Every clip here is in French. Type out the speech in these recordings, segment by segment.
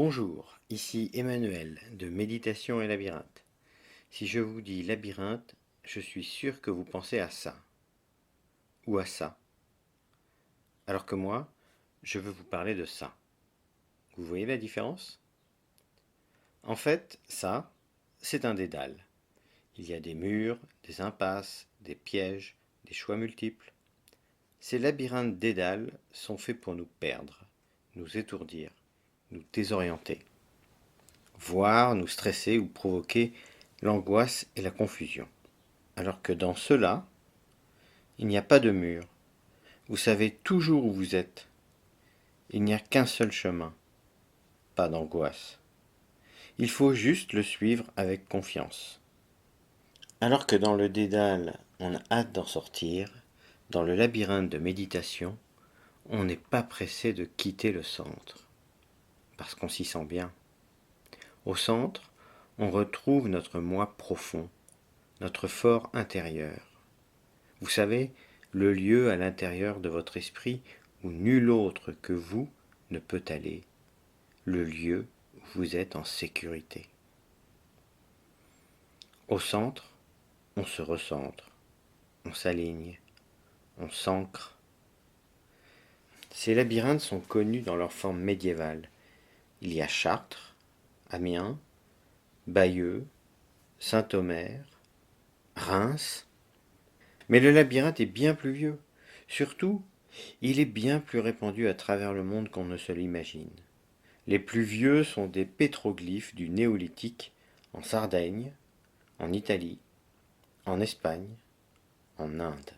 Bonjour, ici Emmanuel de Méditation et Labyrinthe. Si je vous dis labyrinthe, je suis sûr que vous pensez à ça ou à ça. Alors que moi, je veux vous parler de ça. Vous voyez la différence? En fait, ça, c'est un dédale. Il y a des murs, des impasses, des pièges, des choix multiples. Ces labyrinthes dédales sont faits pour nous perdre, nous étourdir, nous désorienter, voire nous stresser ou provoquer l'angoisse et la confusion. Alors que dans ceux-là, il n'y a pas de mur. Vous savez toujours où vous êtes. Il n'y a qu'un seul chemin, pas d'angoisse. Il faut juste le suivre avec confiance. Alors que dans le dédale, on a hâte d'en sortir, dans le labyrinthe de méditation, on n'est pas pressé de quitter le centre, parce qu'on s'y sent bien. Au centre, on retrouve notre moi profond, notre fort intérieur. Vous savez, le lieu à l'intérieur de votre esprit où nul autre que vous ne peut aller, le lieu où vous êtes en sécurité. Au centre, on se recentre, on s'aligne, on s'ancre. Ces labyrinthes sont connus dans leur forme médiévale. Il y a Chartres, Amiens, Bayeux, Saint-Omer, Reims. Mais le labyrinthe est bien plus vieux. Surtout, il est bien plus répandu à travers le monde qu'on ne se l'imagine. Les plus vieux sont des pétroglyphes du néolithique en Sardaigne, en Italie, en Espagne, en Inde.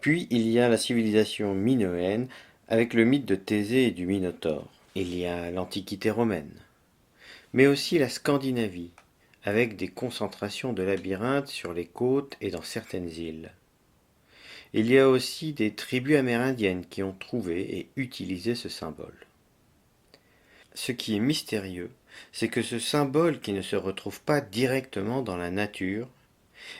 Puis il y a la civilisation minoenne avec le mythe de Thésée et du Minotaure. Il y a l'Antiquité romaine, mais aussi la Scandinavie, avec des concentrations de labyrinthes sur les côtes et dans certaines îles. Il y a aussi des tribus amérindiennes qui ont trouvé et utilisé ce symbole. Ce qui est mystérieux, c'est que ce symbole qui ne se retrouve pas directement dans la nature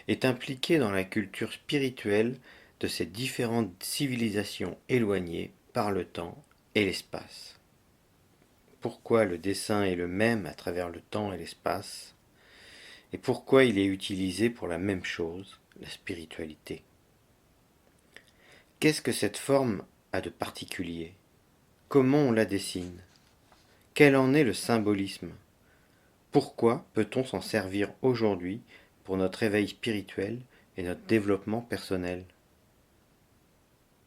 est impliqué dans la culture spirituelle de ces différentes civilisations éloignées par le temps et l'espace. Pourquoi le dessin est le même à travers le temps et l'espace, et pourquoi il est utilisé pour la même chose, la spiritualité. Qu'est-ce que cette forme a de particulier? Comment on la dessine? Quel en est le symbolisme? Pourquoi peut-on s'en servir aujourd'hui pour notre éveil spirituel et notre développement personnel?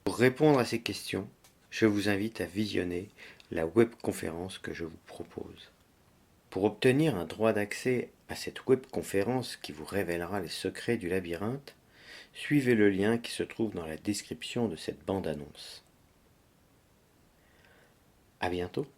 Pour répondre à ces questions, je vous invite à visionner la webconférence que je vous propose. Pour obtenir un droit d'accès à cette webconférence qui vous révélera les secrets du labyrinthe, suivez le lien qui se trouve dans la description de cette bande-annonce. À bientôt.